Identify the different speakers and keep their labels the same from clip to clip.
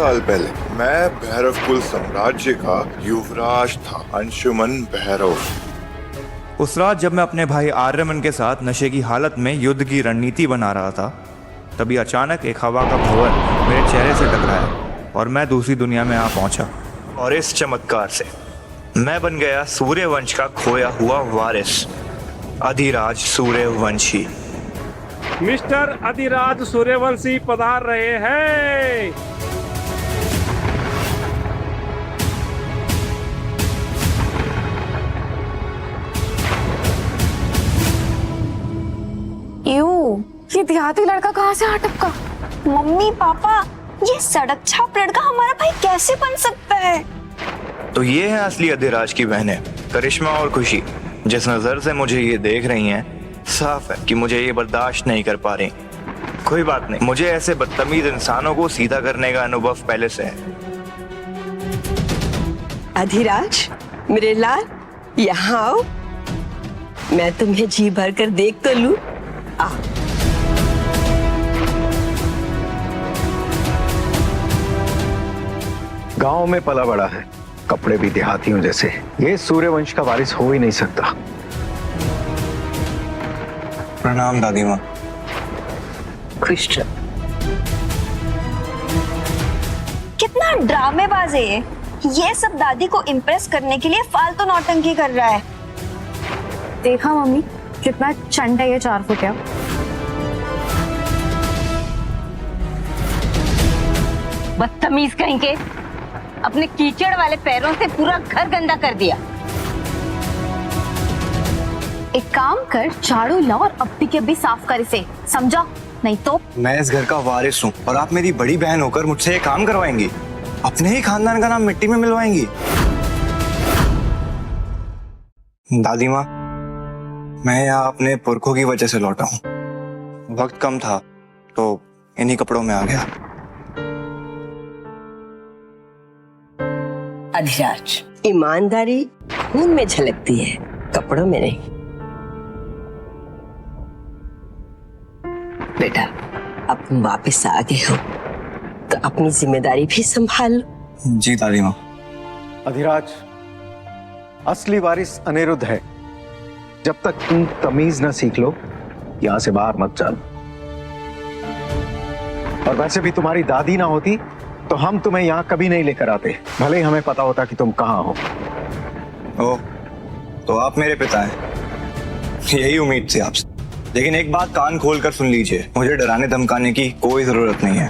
Speaker 1: साल पहले मैं भैरवकुल साम्राज्य का युवराज था, अंशुमन भैरव।
Speaker 2: उस रात जब मैं अपने भाई आर्यमन के साथ नशे की हालत में युद्ध की रणनीति बना रहा था, तभी अचानक एक हवा का भंवर मेरे चेहरे से टकराया और मैं दूसरी दुनिया में आ पहुंचा। और इस चमत्कार से मैं बन गया सूर्यवंश का खोया हुआ वारिस, अधिराज सूर्यवंशी।
Speaker 3: मिस्टर अधिराज सूर्यवंशी पधार रहे हैं।
Speaker 4: ये देहाती लड़का कहाँ से आ टपका?
Speaker 5: मम्मी पापा, ये सड़क छाप लड़का हमारा भाई कैसे बन सकता है?
Speaker 2: तो ये है असली अधिराज की बहनें, करिश्मा और खुशी। जिस नजर से मुझे ये देख रही हैं, साफ है कि मुझे ये बर्दाश्त नहीं कर पा रही। कोई बात नहीं, मुझे ऐसे बदतमीज इंसानों को सीधा करने का अनुभव पहले से है।
Speaker 6: अधिराज, मेरे लाल, यहाँ आओ। मैं तुम्हें जी भर कर देख तो लूं। आ
Speaker 7: गांव में पला बड़ा है, कपड़े भी देहातियों जैसे। ये सूर्यवंश का वारिस हो ही नहीं सकता।
Speaker 2: प्रणाम दादी माँ।
Speaker 6: खुश रहो।
Speaker 5: कितना ड्रामेबाज है ये सब दादी को इम्प्रेस करने के लिए फालतू नौटंकी कर रहा है।
Speaker 4: देखा मम्मी, कितना चंड है ये 4 फुटिया।
Speaker 8: बदतमीज कहीं के, अपने कीचड़ वाले पैरों से पूरा घर गंदा कर दिया।
Speaker 4: एक काम कर, झाड़ू ला और अब्बी के अब्बी साफ कर इसे, समझा? नहीं तो
Speaker 2: मैं इस घर का वारिस हूँ और आप मेरी बड़ी बहन होकर मुझसे ये काम करवाएंगी, अपने ही खानदान का नाम मिट्टी में मिलवाएंगी। दादी माँ, मैं यहाँ अपने पुरखों की वजह से लौटा हूँ। वक्त कम था तो इन्हीं कपड़ों में आ गया।
Speaker 6: अधिराज, ईमानदारी खून में झलकती है, कपड़ों में नहीं। बेटा, अब तुम वापस आ गए हो तो अपनी जिम्मेदारी भी संभाल लो।
Speaker 2: जी दादी माँ।
Speaker 7: अधिराज, असली वारिस अनिरुद्ध है। जब तक तुम तमीज न सीख लो, यहां से बाहर मत जाओ। और वैसे भी तुम्हारी दादी ना होती तो हम तुम्हें यहाँ कभी नहीं लेकर आते, भले ही हमें पता होता कि तुम कहाँ हो।
Speaker 2: ओ, तो आप मेरे पिता हैं, यही उम्मीद थी आपसे। लेकिन एक बात कान खोल कर सुन लीजिए, मुझे डराने धमकाने की कोई जरूरत नहीं है।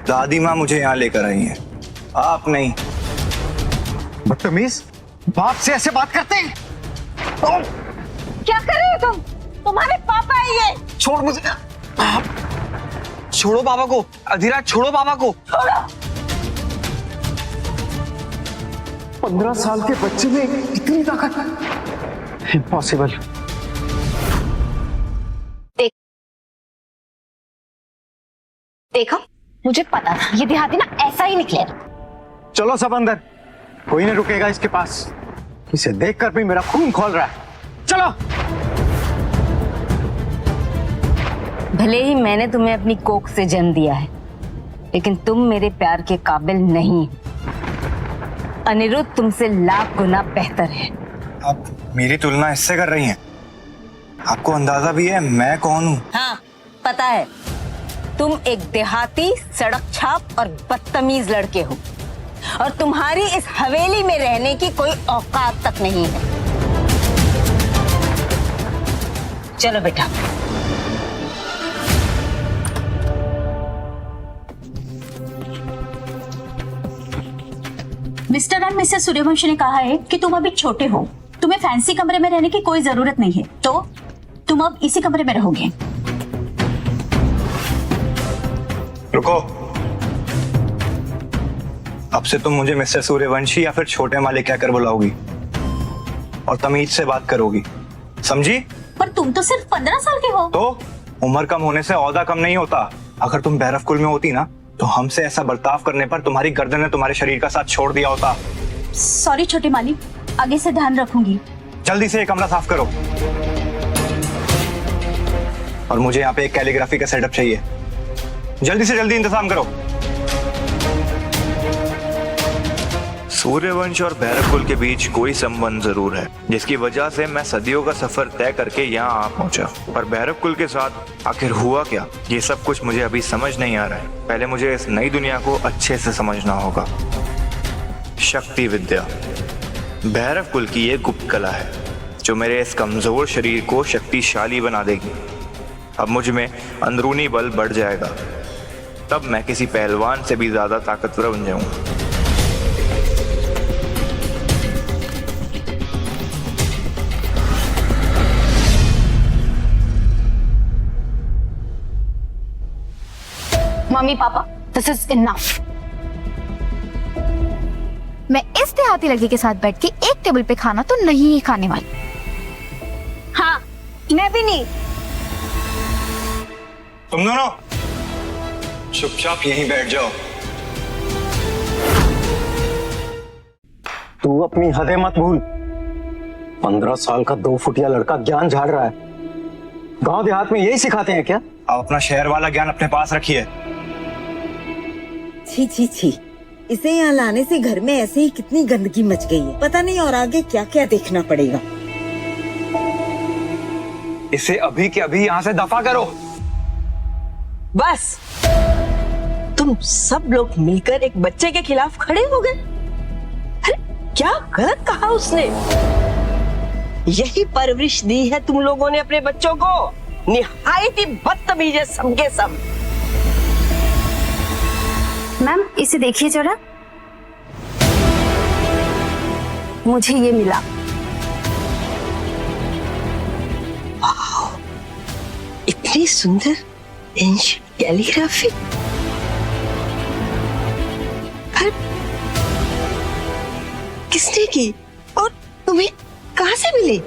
Speaker 2: दादी माँ मुझे यहाँ लेकर आई हैं, आप नहीं।
Speaker 7: बदतमीज, बाप से ऐसे बात करते हैं?
Speaker 8: क्या कर रहे हो तुम? तुम्हारे पापा है ये।
Speaker 9: छोड़ मुझे। छोड़ो बाबा को, अधिराज छोड़ो बाबा को।
Speaker 7: 15 साल के बच्चे में इतनी ताकत? इम्पॉसिबल।
Speaker 4: देखा, मुझे पता था ये देहाती ना ऐसा ही निकलेगा।
Speaker 7: चलो सब अंदर, कोई नहीं रुकेगा इसके पास। इसे देखकर भी मेरा खून खौल रहा है। चलो।
Speaker 8: भले ही मैंने तुम्हें अपनी कोख से जन्म दिया है, लेकिन तुम मेरे प्यार के काबिल नहीं। अनिरुद्ध तुमसे लाख गुना बेहतर है।
Speaker 2: आप मेरी तुलना इससे कर रही हैं? आपको अंदाजा भी है मैं कौन हूँ?
Speaker 8: हाँ, पता है। तुम एक देहाती, सड़क छाप और बदतमीज लड़के हो, और तुम्हारी इस हवेली में रहने की कोई औकात तक नहीं है। चलो बेटा।
Speaker 10: मिस्टर एंड मिसेस सूर्यवंशी ने कहा है कि तुम अभी छोटे हो, तुम्हें फैंसी कमरे में रहने की कोई जरूरत नहीं है, तो तुम अब इसी कमरे में रहोगे।
Speaker 2: रुको, अब से तुम मुझे मिस्टर सूर्यवंशी या फिर छोटे मालिक कहकर बुलाओगी और तमीज से बात करोगी, समझी?
Speaker 10: पर तुम तो सिर्फ 15 साल के हो।
Speaker 2: तो उम्र कम होने से औहदा कम नहीं होता। अगर तुम भैरवकुल में होती ना, तो हमसे ऐसा बर्ताव करने पर तुम्हारी गर्दन ने तुम्हारे शरीर का साथ छोड़ दिया होता।
Speaker 10: सॉरी छोटे मालिक, आगे से ध्यान रखूंगी।
Speaker 2: जल्दी से ये कमरा साफ करो, और मुझे यहाँ पे एक कैलीग्राफी का सेटअप चाहिए। जल्दी से जल्दी इंतजाम करो। सूर्यवंश और भैरव कुल के बीच कोई संबंध जरूर है, जिसकी वजह से मैं सदियों का सफर तय करके यहाँ आ पहुंचा। पर भैरव कुल के साथ आखिर हुआ क्या, ये सब कुछ मुझे अभी समझ नहीं आ रहा है। पहले मुझे इस नई दुनिया को अच्छे से समझना होगा। शक्ति विद्या भैरव कुल की ये गुप्त कला है जो मेरे इस कमजोर शरीर को शक्तिशाली बना देगी। अब मुझ में अंदरूनी बल बढ़ जाएगा, तब मैं किसी पहलवान से भी ज्यादा ताकतवर बन जाऊंगा।
Speaker 4: Mummy papa, this is enough. मैं इस देहाती लड़की के साथ बैठ के एक टेबल पे खाना तो नहीं ही खाने वाली।
Speaker 5: हाँ, मैं भी नहीं।
Speaker 9: तुम दोनों चुपचाप यहीं बैठ जाओ।
Speaker 7: तू अपनी हदें मत भूल। 15 साल का 2 फुटिया लड़का ज्ञान झाड़ रहा है। गांव देहात में यही सिखाते हैं क्या?
Speaker 9: आप अपना शहर वाला ज्ञान अपने पास रखिए।
Speaker 11: छी छी छी, इसे यहाँ लाने से घर में ऐसे ही कितनी गंदगी मच गई है। पता नहीं और आगे क्या क्या देखना पड़ेगा।
Speaker 9: इसे अभी के अभी यहाँ से दफा करो।
Speaker 6: बस तुम सब लोग मिलकर एक बच्चे के खिलाफ खड़े हो गए। अरे क्या गलत कहा उसने? यही परवरिश दी है तुम लोगों ने अपने बच्चों को। निहायत ही बदतमीज है सबके सब।
Speaker 8: मैम इसे देखिए जरा, मुझे ये मिला।
Speaker 6: इतनी सुंदर एंशिएंट कैलीग्राफी। किसने की और तुम्हें कहां से मिली?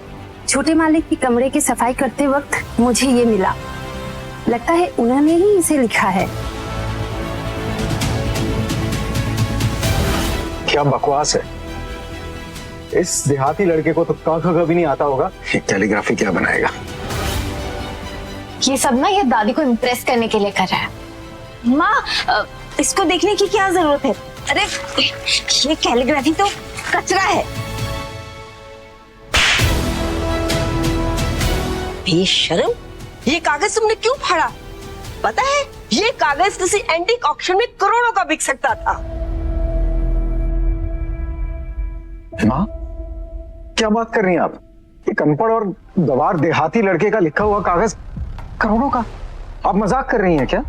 Speaker 8: छोटे मालिक की कमरे की सफाई करते वक्त मुझे ये मिला। लगता है उन्होंने ही इसे लिखा है।
Speaker 7: क्या बकवास है। इस देहाती लड़के को तो क ख ग भी नहीं आता होगा, कैलीग्राफी क्या बनाएगा?
Speaker 4: ये सब ना ये दादी को इम्प्रेस करने के लिए कर रहा है।
Speaker 5: माँ, इसको देखने की क्या जरूरत है? अरे ये कैलीग्राफी तो कचरा है।
Speaker 6: बेशर्म, ये कागज तुमने क्यों फाड़ा? पता है ये कागज किसी एंटीक ऑक्शन में करोड़ों का बिक सकता था।
Speaker 7: माँ, क्या बात कर रही हैं आप? एक अनपढ़ और गवार देहाती लड़के का लिखा हुआ कागज करोड़ों का? आप मजाक कर रही हैं क्या?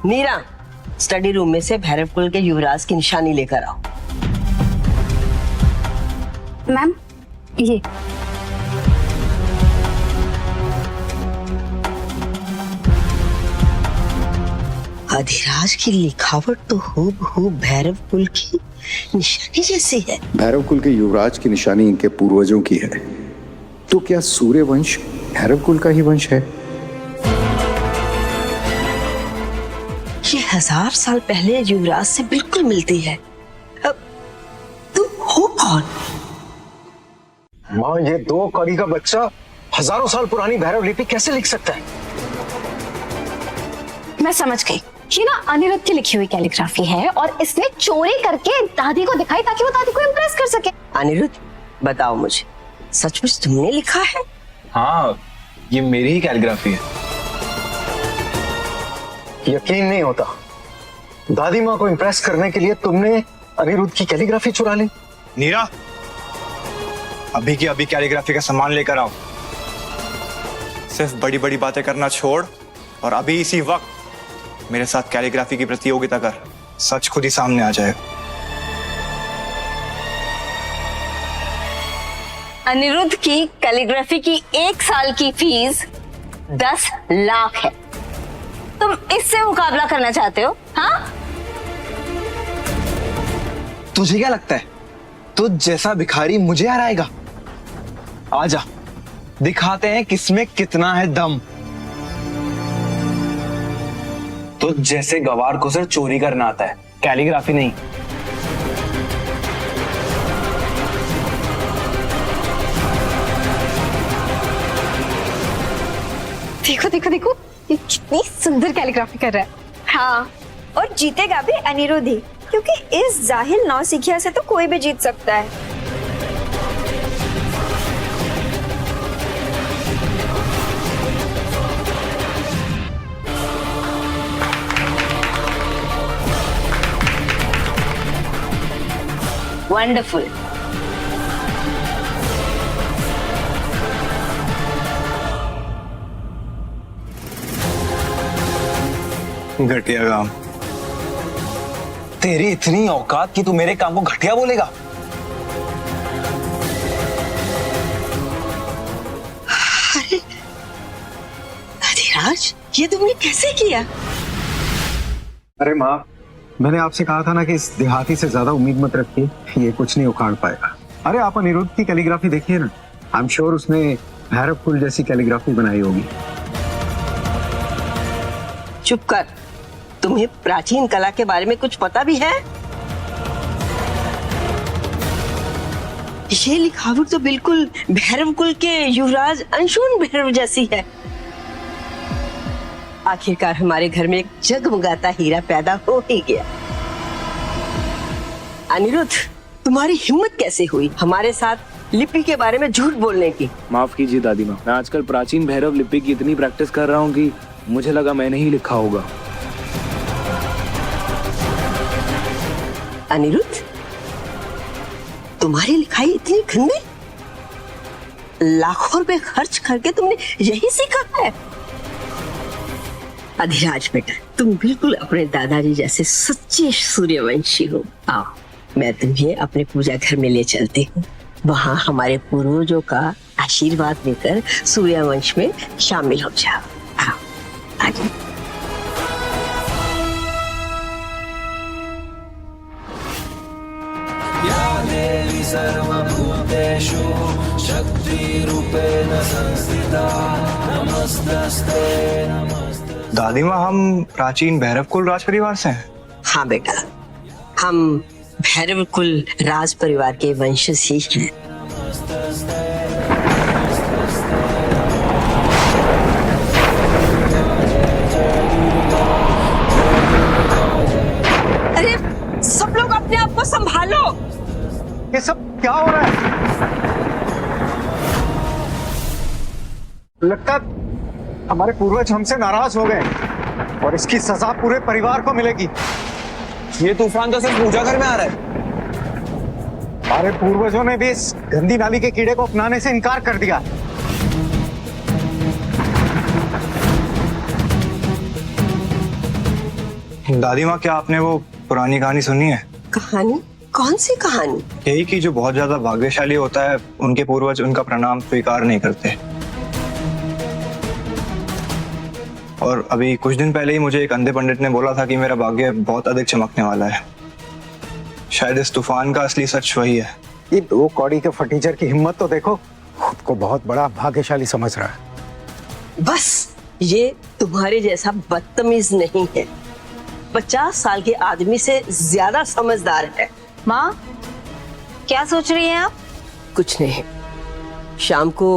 Speaker 6: मीरा, स्टडी रूम में से भैरव कुल के युवराज की निशानी लेकर आओ।
Speaker 8: मैम ये
Speaker 6: अधिराज की लिखावट तो हूबहू भैरव कुल की निशानी जैसी है।
Speaker 12: भैरव कुल के युवराज की निशानी इनके पूर्वजों की है, तो क्या सूर्यवंश भैरव कुल का ही वंश है?
Speaker 6: ये 1000 साल पहले युवराज से बिल्कुल मिलती है। अब तुम हो कौन?
Speaker 7: माँ, ये 2 कौड़ी का बच्चा हजारों साल पुरानी भैरव लिपि कैसे लिख सकता है?
Speaker 4: मैं समझ गई, ये ना अनिरुद्ध की लिखी हुई कैलीग्राफी है और इसने चोरी करके दादी को दिखाई ताकि वो दादी को इम्प्रेस कर सके।
Speaker 6: अनिरुद्ध, बताओ मुझे, सचमुच तुमने लिखा है?
Speaker 9: हाँ, ये मेरी ही कैलीग्राफी है।
Speaker 7: यकीन नहीं होता। दादी माँ को इम्प्रेस करने के लिए तुमने अनिरुद्ध की कैलीग्राफी चुरा ली?
Speaker 9: नीरा, अभी की अभी कैलीग्राफी का सामान लेकर आओ।
Speaker 2: सिर्फ बड़ी बड़ी बातें करना छोड़ और अभी इसी वक्त मेरे साथ कैलीग्राफी की प्रतियोगिता कर।
Speaker 9: सच खुद ही सामने आ जाएगा।
Speaker 8: अनिरुद्ध की कैलीग्राफी की 1 साल की फीस 10 लाख है। तुम इससे मुकाबला करना चाहते हो? हाँ,
Speaker 9: तुझे क्या लगता है तुझ जैसा भिखारी मुझे हराएगा? आजा, दिखाते हैं किसमें कितना है दम। तुझ जैसे गवार को सिर्फ चोरी करना आता है, कैलीग्राफी नहीं।
Speaker 4: देखो देखो देखो, ये कितनी सुंदर कैलीग्राफी कर रहा है।
Speaker 5: हाँ, और जीतेगा भी अनिरुद्ध ही, क्योंकि इस जाहिल नौसिखिया से तो कोई भी जीत सकता है।
Speaker 8: वंडरफुल।
Speaker 9: घटिया काम। तेरी इतनी औकात कि तू मेरे काम को घटिया बोलेगा?
Speaker 6: अरे अधिराज, ये तुमने कैसे किया?
Speaker 7: अरे माँ, मैंने आपसे कहा था ना कि इस देहाती से ज्यादा उम्मीद मत रखिए, ये कुछ नहीं उखाड़ पाएगा। अरे आप अनिरुद्ध की कैलीग्राफी देखिए ना, आई एम श्योर उसने भैरव कुल जैसी कैलीग्राफी बनाई होगी।
Speaker 6: चुप कर, तुम्हें प्राचीन कला के बारे में कुछ पता भी है? ये लिखावट तो बिल्कुल भैरव कुल के युवराज अंशुमन भैरव जैसी है। आखिरकार हमारे घर में एक जगमगाता हीरा पैदा हो ही गया। अनिरुद्ध, तुम्हारी हिम्मत कैसे हुई हमारे साथ लिपि के बारे में झूठ बोलने की?
Speaker 13: माफ कीजिए दादी माँ, मैं आजकल प्राचीन भैरव लिपि की इतनी प्रैक्टिस कर रहा हूँ कि मुझे लगा मैंने ही लिखा होगा।
Speaker 6: अनिरुद्ध, तुम्हारी लिखाई इतनी गंदी? लाखों रुपए खर्च करके तुमने यही सीखा है? अधिराज बेटा, तुम बिल्कुल अपने दादाजी जैसे सच्चे सूर्यवंशी हो। आओ, मैं तुम्हें अपने पूजा घर में ले चलती हूँ। वहाँ हमारे पूर्वजों का आशीर्वाद लेकर सूर्यवंश में शामिल हो जाओ। आओ, आगे।
Speaker 9: दादी माँ, हम प्राचीन भैरव कुल राज परिवार से हैं।
Speaker 6: हाँ बेटा, हम भैरव कुल राज परिवार के वंशज ही हैं। अरे सब लोग अपने आप को संभालो।
Speaker 7: ये सब क्या हो रहा है? लगता हमारे पूर्वज हमसे नाराज हो गए और इसकी सजा पूरे परिवार को मिलेगी।
Speaker 9: ये तूफान तो सिर्फ पूजा घर में आ रहा है।
Speaker 7: हमारे पूर्वजों ने भी इस गंदी नाली के कीड़े को अपनाने से इनकार कर दिया।
Speaker 9: दादी माँ, क्या आपने वो पुरानी कहानी सुनी है?
Speaker 6: कहानी? कौन सी कहानी?
Speaker 9: यही कि जो बहुत ज्यादा भाग्यशाली होता है उनके पूर्वज उनका प्रणाम स्वीकार नहीं करते। और अभी कुछ दिन पहले ही मुझे एक अंधे पंडित ने बोला था कि मेरा भाग्य बहुत अधिक चमकने वाला है। शायद इस तूफान का असली सच वही है।
Speaker 7: ये दो कौड़ी के फटीचर की हिम्मत तो देखो, खुद को बहुत बड़ा भाग्यशाली समझ रहा है।
Speaker 6: बस ये तुम्हारे जैसा बदतमीज नहीं है, 50 साल के आदमी से ज्यादा समझदार है।
Speaker 8: माँ, क्या सोच रही हैं आप?
Speaker 6: कुछ नहीं, शाम को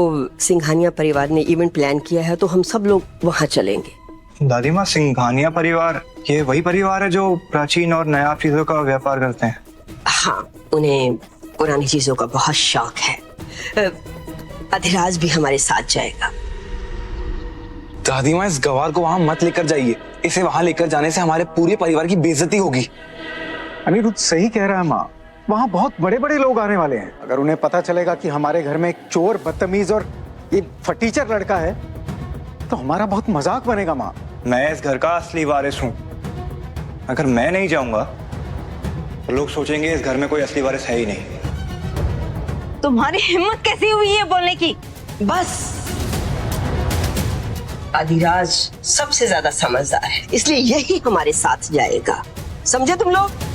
Speaker 6: सिंघानिया परिवार ने इवेंट प्लान किया है तो हम सब लोग वहाँ चलेंगे।
Speaker 9: दादी माँ, सिंघानिया परिवार ये वही परिवार है जो प्राचीन और नायाब चीजों का व्यापार करते हैं?
Speaker 6: हाँ, उन्हें पुरानी चीजों का बहुत शौक है। अधिराज भी हमारे साथ जाएगा।
Speaker 9: दादी माँ, इस गवार को वहां मत लेकर जाइए। इसे वहां लेकर जाने से हमारे पूरे परिवार की बेइज्जती होगी।
Speaker 7: अनिरुद्ध सही कह रहा है माँ, वहाँ बहुत बड़े बड़े लोग आने वाले हैं। अगर उन्हें पता चलेगा कि हमारे घर में एक चोर, बदतमीज और ये फटीचर लड़का है तो हमारा बहुत मजाक बनेगा माँ।
Speaker 9: मैं इस घर का असली वारिस हूँ। अगर मैं नहीं जाऊंगा तो लोग सोचेंगे इस घर में कोई असली वारिस है ही नहीं।
Speaker 8: तुम्हारी हिम्मत कैसी हुई है बोलने की?
Speaker 6: बस, अधिराज सबसे ज्यादा समझदार है, इसलिए यही हमारे साथ जाएगा। समझे तुम लोग?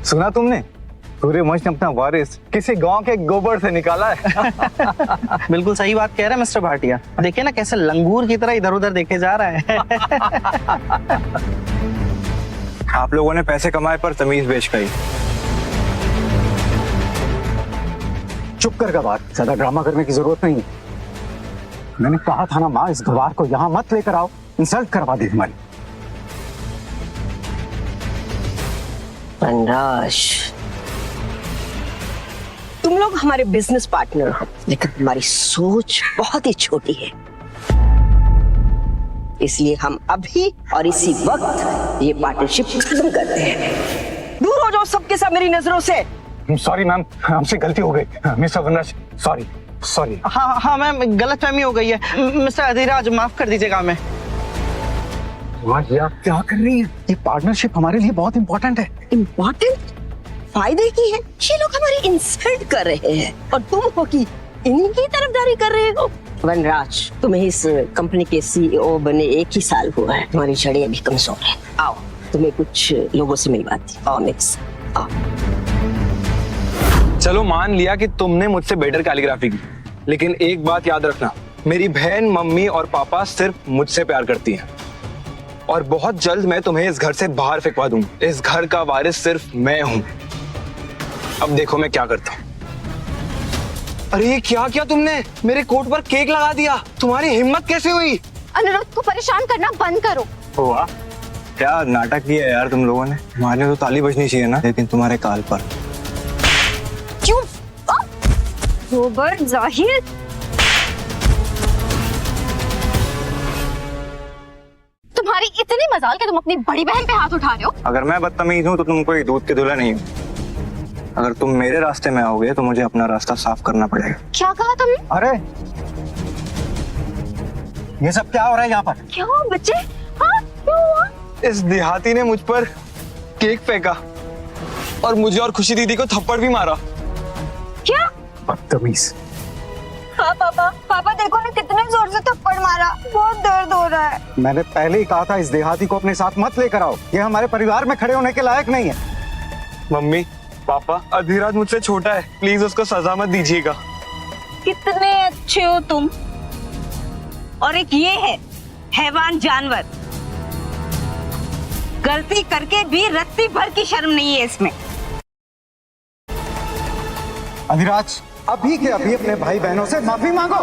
Speaker 7: सुना तुमने?
Speaker 9: सूर्यवंश ने अपना वारिस किसी गांव के गोबर से निकाला है।
Speaker 14: बिल्कुल सही बात कह रहे हैं मिस्टर भाटिया। देखिए ना कैसे लंगूर की तरह इधर उधर देखे जा रहा है।
Speaker 9: आप लोगों ने पैसे कमाए पर तमीज बेच गई।
Speaker 7: चुप कर बात, ज्यादा ड्रामा करने की जरूरत नहीं है। मैंने कहा था ना माँ, इस गवार को यहाँ मत लेकर आओ, इंसल्ट करवा दी हमारी।
Speaker 6: वनराज, तुम लोग हमारे बिजनेस पार्टनर हो, लेकिन तुम्हारी सोच बहुत ही छोटी है। इसलिए हम अभी और इसी वक्त ये पार्टनरशिप खत्म करते हैं। दूर हो जाओ सबके सब मेरी नजरों से।
Speaker 7: सॉरी मैम, हमसे गलती हो गई। मिस्टर वनराज, सॉरी सॉरी।
Speaker 14: हाँ मैम, गलतफहमी हो गई है। मिस्टर अधिराज माफ कर दीजिएगा हमें।
Speaker 7: आप क्या कर रही हैं? ये पार्टनरशिप हमारे लिए बहुत इंपॉर्टेंट है।
Speaker 6: इंपॉर्टेंट? फायदे की है? ये लोग हमारी इंसल्ट कर रहे हैं और तुम हो कि इन्हीं की तरफदारी कर रहे हो। वनराज, तुम्हें इस कंपनी के सीईओ बने 1 ही साल हुआ है, तुम्हारी जड़ें अभी कमजोर है। आओ, तुम्हें कुछ लोगों से मिलवाती हूं। आओ मिक्स, आओ।
Speaker 9: चलो मान लिया कि तुमने मुझसे बेटर कैलीग्राफी की, लेकिन एक बात याद रखना, मेरी बहन, मम्मी और पापा सिर्फ मुझसे प्यार करती हैं। और बहुत जल्द मैं तुम्हें इस घर से बाहर फेंकवा दूंगा। इस घर का वारिस सिर्फ मैं हूं। अब देखो मैं क्या करता हूं। अरे ये क्या किया तुमने? मेरे कोट पर केक लगा दिया। तुम्हारी हिम्मत कैसे हुई?
Speaker 4: अनिरुद्ध को परेशान करना बंद करो।
Speaker 9: वाह, क्या नाटक किया यार तुम लोगों ने। हमारे तो ताली बजनी चाहिए ना, लेकिन तुम्हारे काल पर।
Speaker 5: क्यों? रोबर्ट, जाहिर,
Speaker 4: तुम्हारी इतनी मजाल कि तुम अपनी बड़ी बहन पे हाथ उठा रहे हो।
Speaker 9: अगर मैं बदतमीज हूँ तो तुम कोई दूध के दूल्हा नहीं हो। अगर तुम मेरे रास्ते में आओगे तो मुझे अपना रास्ता साफ करना पड़ेगा।
Speaker 4: क्या कहा तुमने?
Speaker 7: अरे ये सब क्या हो रहा है यहाँ पर?
Speaker 5: क्या हुआ बच्चे? हाँ, क्या हुआ?
Speaker 9: इस देहाती ने मुझ पर केक फेंका और मुझे और खुशी दीदी को थप्पड़ भी मारा।
Speaker 5: क्या?
Speaker 7: बदतमीज।
Speaker 5: हाँ पापा देखो ना कितने जोर से थप्पड़ मारा, बहुत दर्द हो रहा है।
Speaker 7: मैंने पहले ही कहा था इस देहाती को अपने साथ मत लेकर आओ, ये हमारे परिवार में खड़े होने के लायक नहीं है।
Speaker 9: मम्मी, पापा, अधिराज मुझसे छोटा है, प्लीज उसको सजा मत दीजिएगा।
Speaker 8: कितने अच्छे हो तुम। और एक ये है हैवान जानवर, गलती करके भी रत्ती भर की शर्म नहीं है इसमें।
Speaker 7: अधिराज, अभी के अभी अपने भाई बहनों से माफी मांगो।